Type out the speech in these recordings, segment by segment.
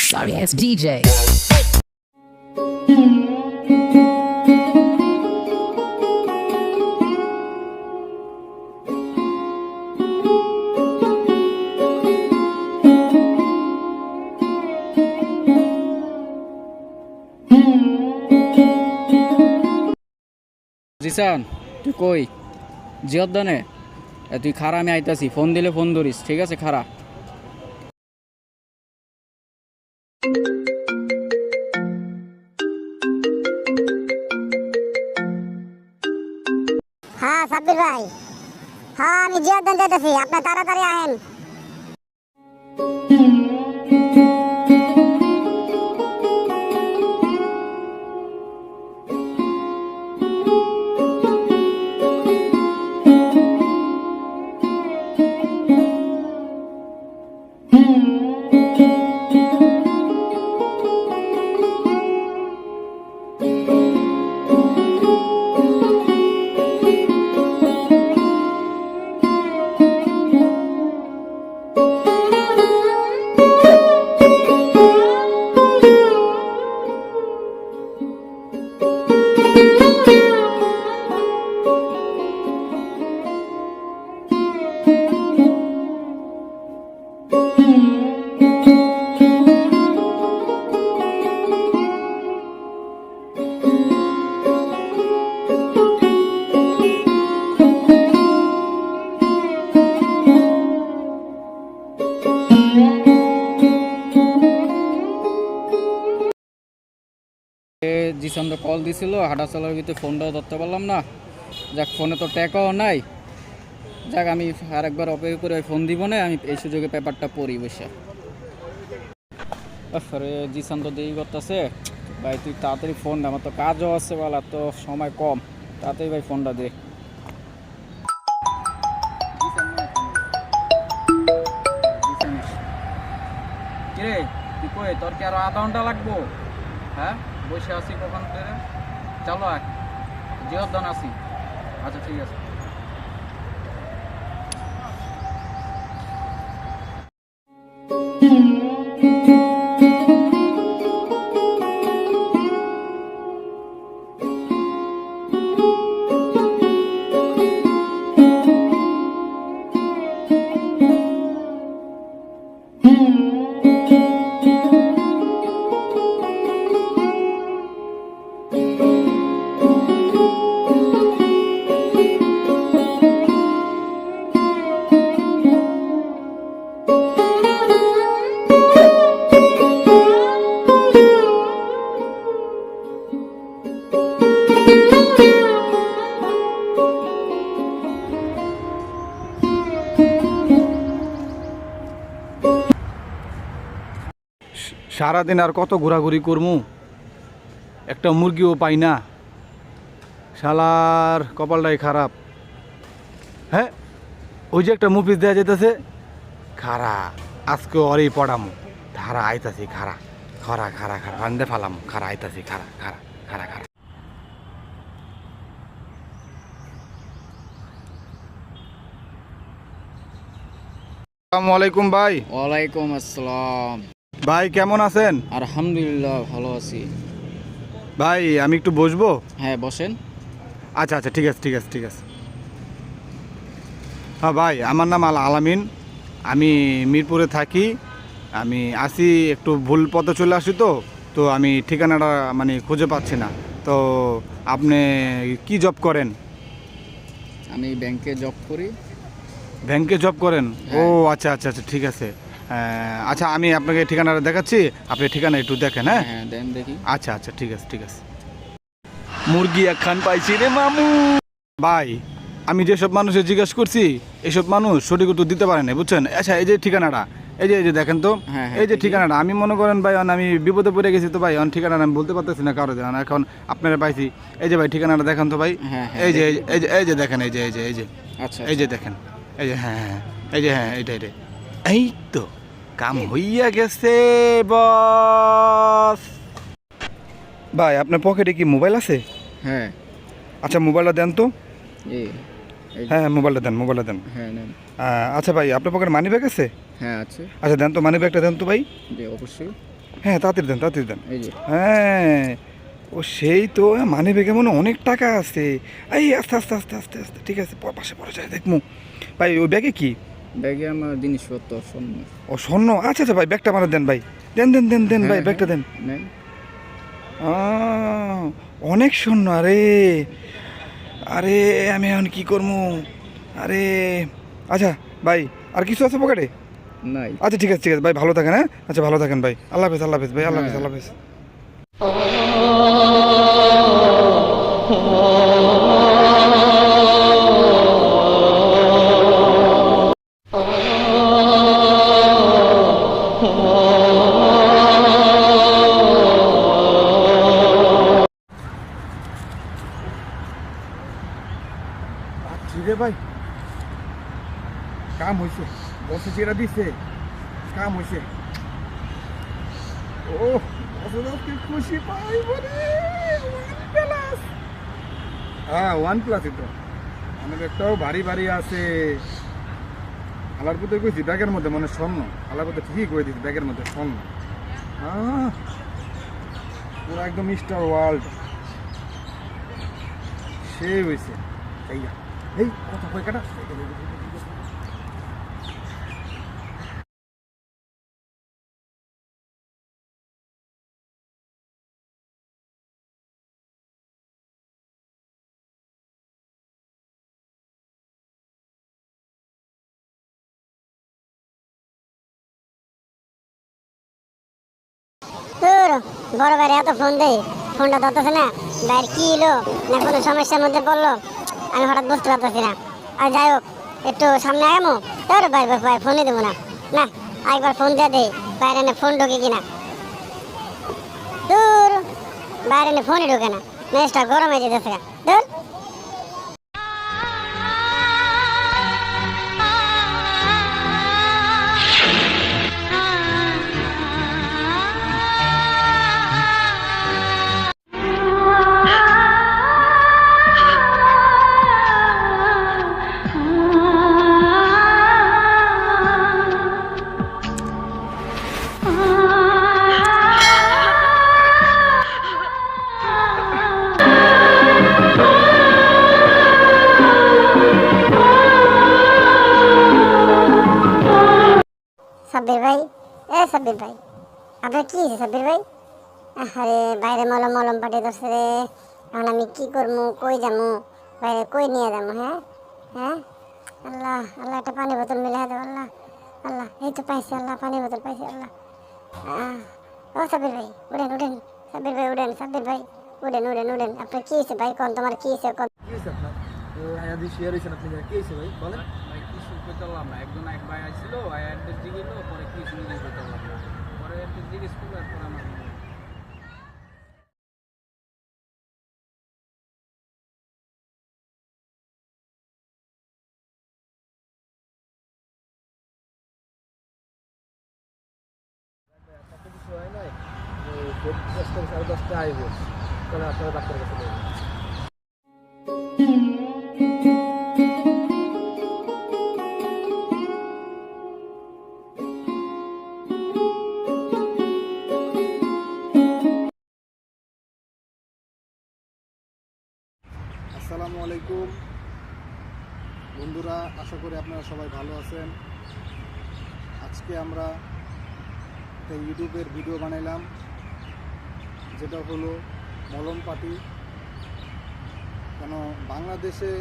Sorry ass DJ. Jisan তুই কই জিয়দানে তুই খারা আমি আইতাছি ফোন দিলে ফোন ধরিস ঠিক আছে খারা হ্যাঁ সাব্বির ভাই, হ্যাঁ আমি জিয়াউদ্দিন যাইতেছি, আপনি তাড়াতাড়ি আহেন। জিসান তো কল দিছিল হাঁটা চলার ভিতরে ফোনটাও ধরতে পারলাম না যাক ফোনে তো ট্যাকাও নাই যাক আমি আরেকবার অপেক্ষা করে ফোন দিব না আমি এই সুযোগে পেপারটা পড়ি বসে আরে জিসান তো দেরি করতেছে ভাই তুই তাড়াতাড়ি ফোন দে আমার তো কাজও আছে বলা তো সময় কম তাড়াতাড়ি ভাই ফোনটা দে কিরে তুই কই তোর কি আরো আধা ঘন্টা লাগবো হ্যাঁ বসে আছি কখন ধরে চলো আয় জিয়দান আসি আচ্ছা ঠিক আছে সারাদিন আর কত ঘোরাঘুরি করমু একটা মুরগিও পাই না শালার কপালটাই খারাপ হ্যাঁ ওই যে একটা মুভিস দেওয়া যেতেছে খারা আজকে অরেই পড়ামু খারা আইতাছি খারা খরা খারা খারা বান্ধে ফালাম খারা আইতাছি খারা খারা খারা খারা আসসালামু আলাইকুম ভাই। ওয়ালাইকুম আসসালাম ভাই কেমন আছেন? আলহামদুলিল্লাহ ভালো আছি ভাই আমি একটু বসবো? হ্যাঁ বসেন আচ্ছা আচ্ছা ঠিক আছে ঠিক আছে ঠিক আছে হ্যাঁ ভাই আমার নাম আলামিন আমি মিরপুরে থাকি আমি আসি একটু ভুল পথে চলে আসি তো আমি ঠিকানাটা মানে খুঁজে পাচ্ছি না তো আপনি কি জব করেন? আমি ব্যাংকে জব করি ব্যাংকে জব করেন? ও হ্যাঁ। আচ্ছা আচ্ছা আচ্ছা ঠিক আছে আচ্ছা আমি আপনাকে ঠিকানাটা দেখাচ্ছি আপনি ঠিকানা একটু দেখেন হ্যাঁ হ্যাঁ দেন দেখি আচ্ছা আচ্ছা ঠিক আছে ঠিক আছে মুরগি একখান পাইছি রে মামু ভাই আমি যেসব মানুষের জিজ্ঞাসা করছি এসব মানুষ সঠিক উত্তর দিতে পারে না বুঝছেন আচ্ছা এই যে ঠিকানাটা এই যে দেখেন তো হ্যাঁ, এই যে ঠিকানাটা আমি মনে করেন ভাই আমি বিপদে পড়ে গেছি তো ভাই ঠিকানাটা আমি বলতে পারতেছি না কারো জানা এখন আপনারা পাইছি এই যে ভাই ঠিকানাটা দেখেন তো ভাই হ্যাঁ, এই যে এই যে দেখেন এই যে আচ্ছা এই যে দেখেন এই যে হ্যাঁ এই যে হ্যাঁ এইটা এই তো কাম হইয়া গেছে বস ভাই আপনার পকেটে কি মোবাইল আছে? হ্যাঁ আচ্ছা মোবাইলটা দেন তো এই হ্যাঁ মোবাইলটা দেন হ্যাঁ নেন আচ্ছা ভাই আপনার পকেটে মানি ব্যাগ আছে? হ্যাঁ আছে আচ্ছা দেন তো মানি ব্যাগটা দেন তো ভাই জি অবশ্যই হ্যাঁ তাড়াতাড়ি দেন তাড়াতাড়ি দেন। এই যে হ্যাঁ ও সেই তো মানে বেগে মনে হয় অনেক টাকা আছে। এই আস্তে আস্তে আস্তে আস্তে আস্তে ঠিক আছে পাশে পড়ে যায় দেখমু। ভাই ওই ব্যাগে কি? ব্যাগে আমার জিনিসপত্র স্বর্ণ ও স্বর্ণ, আচ্ছা আচ্ছা ভাই ব্যাগটা আমার দেন ভাই, দেন দেন দেন দেন ভাই ব্যাগটা দেন। নেন। অনেক স্বর্ণ, আরে আরে আমি এখন কি করবো? আরে আচ্ছা ভাই আর কিছু আছে পকেটে? নাই। আচ্ছা ঠিক আছে ভাই, ভালো থাকেন। হ্যাঁ আচ্ছা ভালো থাকেন ভাই, আল্লাহ হাফেজ আল্লাহ হাফেজ ভাই, আল্লাহ হাফেজ আল্লাহ হাফেজ। রে ভাই কাম হয়েছে, বসে যেটা দিচ্ছে কাম হয়েছে। ও কি খুশি পাই বলে OnePlus। হ্যাঁ OnePlus তো অনেক একটাও ভারী ভারী আছে। আলার পুতে কইছি ব্যাগের মধ্যে মানে স্বর্ণ, আলার পুতে ঠিকই কই দিচ্ছি ব্যাগের মধ্যে স্বর্ণ। পুরো একদম মিস্টার ওয়ার্ল্ড সেই হয়েছে। এই কথা কই কাটা তোর বড় ভাই এত ফোন দেই, ফোনটা ধরতেছে না। ভাইয়ের কি এলো না কোনো সমস্যার মধ্যে পড়লো, আমি হঠাৎ বুঝতে পারতেছি না। আর যাই হোক একটু সামনে আগামো, তোর ভাই ভাই ফোনই দেবো না। না একবার ফোন দিয়ে দেই বাইরে এনে ফোন ঢোকে কিনা। তোর বাইরে এনে ফোনই ঢোকে না, মেজটা গরম হয়ে যেতেছে। তোর সাব্বির ভাই, সাব্বির ভাই আপনার কি হয়েছে সাব্বির ভাই? আরে বাইরে মলম মলম পাঠিয়ে ধরছে রে, এখন আমি কি করবো, কই যাবো, বাইরে কই নিয়ে যাবো? হ্যাঁ হ্যাঁ আল্লাহ আল্লাহ একটা পানি বোতল মিলে দেবো। আল্লাহ আল্লাহ এই তো পাইছি, আল্লাহ পানি বোতল পাইছি। আল্লাহ ও সাব্বির ভাই উঠেন উঠেন, সাব্বির ভাই উঠেন, সাব্বির ভাই উঠেন উঠেন উঠেন। আপনার কি হয়েছে ভাই? কোন তোমার কি হয়েছে? কোন ভাই কিছু করতে পারলাম না, একজন এক ভাই আসছিল অ্যাড্রেস জিগেল, পরে কিছু জিজ্ঞেস করতে পারলাম না, পরে অ্যাড্রেস জিজ্ঞেস করবো এরপর আমার আসসালামু আলাইকুম বন্ধুরা, আশা করি আপনারা সবাই ভালো আছেন। আজকে আমরা একটা ইউটিউবের ভিডিও বানাইলাম, যেটা হলো মলম পার্টি। কেন বাংলাদেশে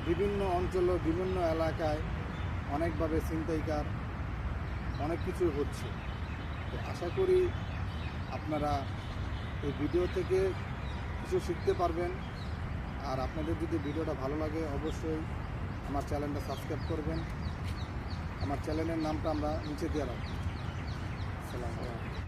বিভিন্ন অঞ্চলে বিভিন্ন এলাকায় অনেকভাবে ছিনতাইকার অনেক কিছু হচ্ছে। তো আশা করি আপনারা এই ভিডিও থেকে কিছু শিখতে পারবেন। আর আপনাদের যদি ভিডিওটা ভালো লাগে অবশ্যই আমার চ্যানেলটা সাবস্ক্রাইব করবেন। আমার চ্যানেলের নামটা আমরা নিচে দিয়ে রাখবো। আসসালামু আলাইকুম।